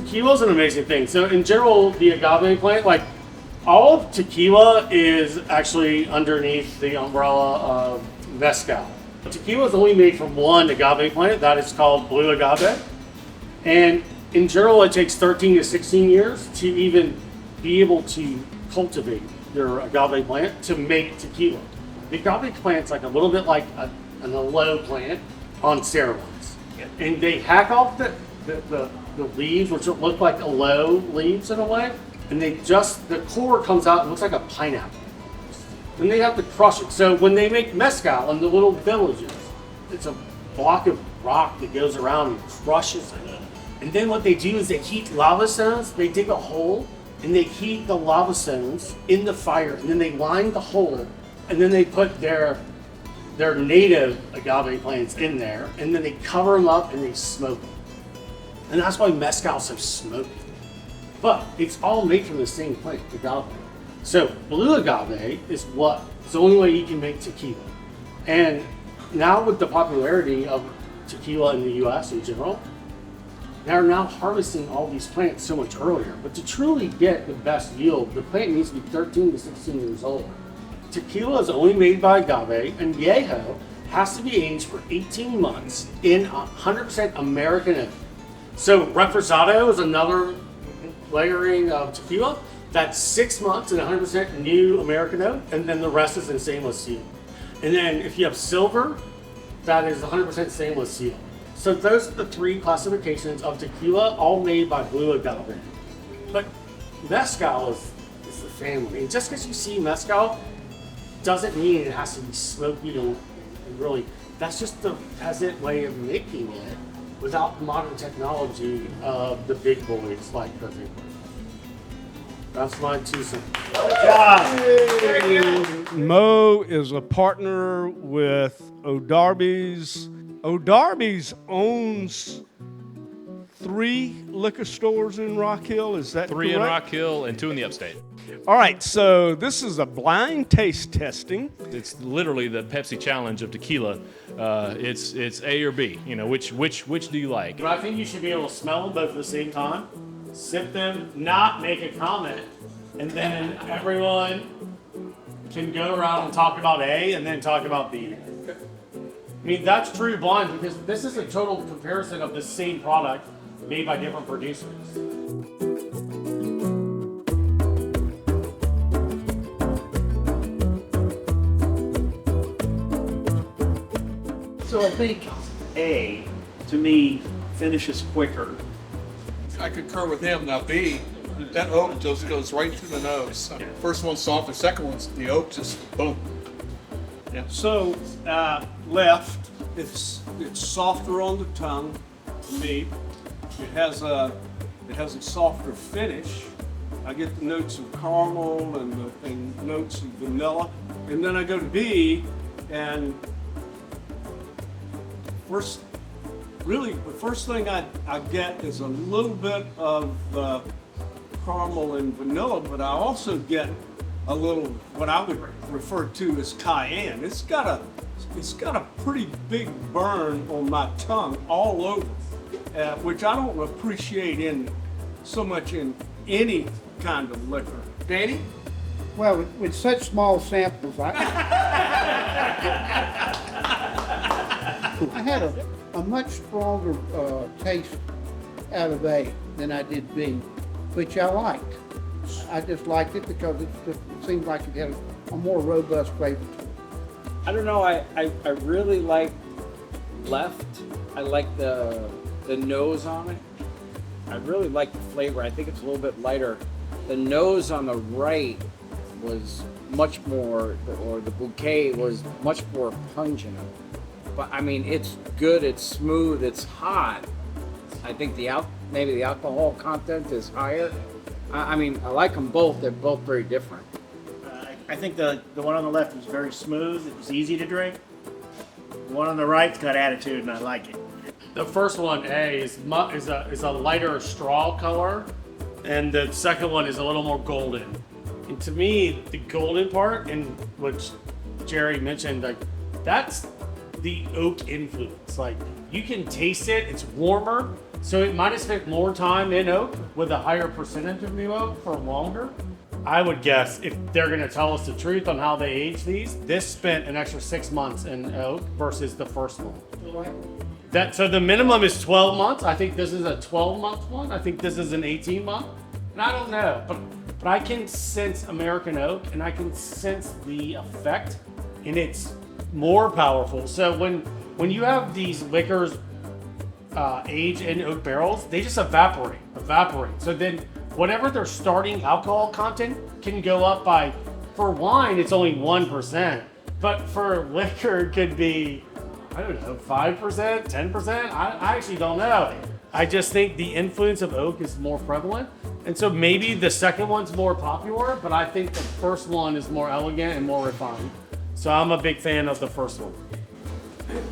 tequila is an amazing thing. So in general, the agave plant, like all of tequila is actually underneath the umbrella of mezcal. Tequila is only made from one agave plant, that is called blue agave. And in general, it takes 13 to 16 years to even be able to cultivate your agave plant to make tequila. The agave plant's like a little bit like an aloe plant on steroids. And they hack off the leaves, which look like aloe leaves in a way, and the core comes out and looks like a pineapple. And they have to crush it. So when they make mezcal in the little villages, it's a block of rock that goes around and crushes it. And then what they do is they heat lava stones. They dig a hole and they heat the lava stones in the fire, and then they line the hole, and then they put their native agave plants in there, and then they cover them up and they smoke them. And that's why mezcal's so smoky. But it's all made from the same plant, agave. So blue agave is it's the only way you can make tequila. And now with the popularity of tequila in the US in general, they're now harvesting all these plants so much earlier. But to truly get the best yield, the plant needs to be 13 to 16 years old. Tequila is only made by agave, and Yeho has to be aged for 18 months in 100% American oak. So Reposado is another layering of tequila. That's 6 months and 100% new American oak, and then the rest is in stainless steel. And then if you have silver, that is 100% stainless steel. So those are the three classifications of tequila, all made by blue agave. But mezcal is the family. And just because you see mezcal doesn't mean it has to be smoky and really. That's just the peasant way of making it without modern technology of the big boys like the big boys. That's my 2 cents. Mo is a partner with O'Darby's. O'Darby's owns 3 liquor stores in Rock Hill. Is that 3 correct? in Rock Hill and 2 in the upstate. All right, so this is a blind taste testing. It's literally the Pepsi challenge of tequila. It's A or B. You know, which do you like? But I think you should be able to smell them both at the same time, sip them, not make a comment, and then everyone can go around and talk about A and then talk about B. I mean, that's true blind because this is a total comparison of the same product made by different producers. So I think A, to me, finishes quicker. I concur with him. Now B, that oak just goes right through the nose. First one's soft, the second one's the oak just boom. Yeah. So left, it's softer on the tongue. Me, it has a softer finish. I get the notes of caramel and notes of vanilla, and then I go to B, and the first thing I get is a little bit of caramel and vanilla, but I also get a little what I would refer to as cayenne. It's got a pretty big burn on my tongue all over, which I don't appreciate so much in any kind of liquor. Danny? Well, with such small samples, I had a much stronger taste out of A than I did B, which I liked. I just liked it because it seemed like it had a more robust flavor to it. I don't know. I really like left. I like the nose on it. I really like the flavor. I think it's a little bit lighter. The nose on the right was much more, or the bouquet was much more pungent. But I mean, it's good. It's smooth. It's hot. I think maybe the alcohol content is higher. I mean, I like them both. They're both very different. I think the one on the left was very smooth. It was easy to drink. The one on the right's got attitude, and I like it. The first one, A, is a lighter straw color, and the second one is a little more golden. And to me, the golden part, and which Jerry mentioned, like that's the oak influence. Like you can taste it. It's warmer, So it might have spent more time in oak with a higher percentage of new oak for longer. I would guess if they're gonna tell us the truth on how they age these, this spent an extra 6 months in oak versus the first one. So the minimum is 12 months. I think this is a 12-month one. I think this is an 18-month. And I don't know, but I can sense American oak and I can sense the effect, and it's more powerful. So when you have these liquors age in oak barrels, they just evaporate. So then whatever their starting alcohol content can go up by, for wine, it's only 1%. But for liquor, it could be, I don't know, 5%, 10%? I actually don't know. I just think the influence of oak is more prevalent. And so maybe the second one's more popular, but I think the first one is more elegant and more refined. So I'm a big fan of the first one.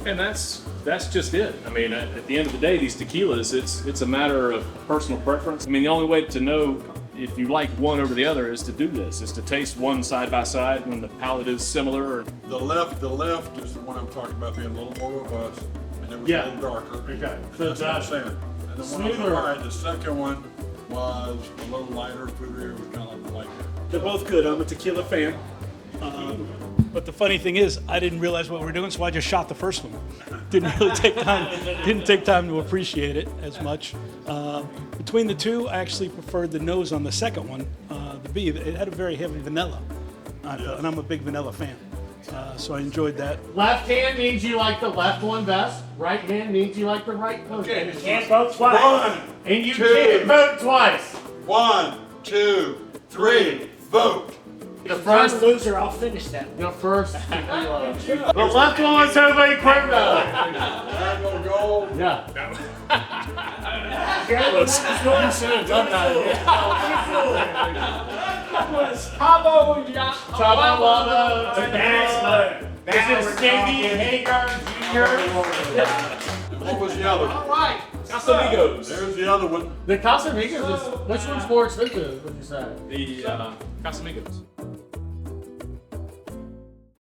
And that's just it. I mean, at the end of the day, these tequilas, it's a matter of personal preference. I mean, the only way to know if you like one over the other is to do this, is to taste one side by side when the palate is similar. The left is the one I'm talking about being a little more robust, and it was a little darker. Okay. That's what I'm saying. And the one on the right, the second one was a little lighter, fruitier, it was kind of like They're both good. I'm a tequila fan. But the funny thing is, I didn't realize what we were doing, so I just shot the first one. Didn't really take time. Didn't take time to appreciate it as much. Between the two, I actually preferred the nose on the second one. The B, it had a very heavy vanilla, and I'm a big vanilla fan. So I enjoyed that. Left hand means you like the left one best. Right hand means you like the right one. You can't vote twice. One, And you can't vote twice. 1, 2, 3, vote. The First first, loser, I'll finish that. the first. The left one was Jose Cuervo. I'm gonna go. Yeah. This is Stevie Hager Jr. What was the other? Right. Casamigos. There's the other one. The Casamigos is, which one's more expensive, would you say? The Casamigos.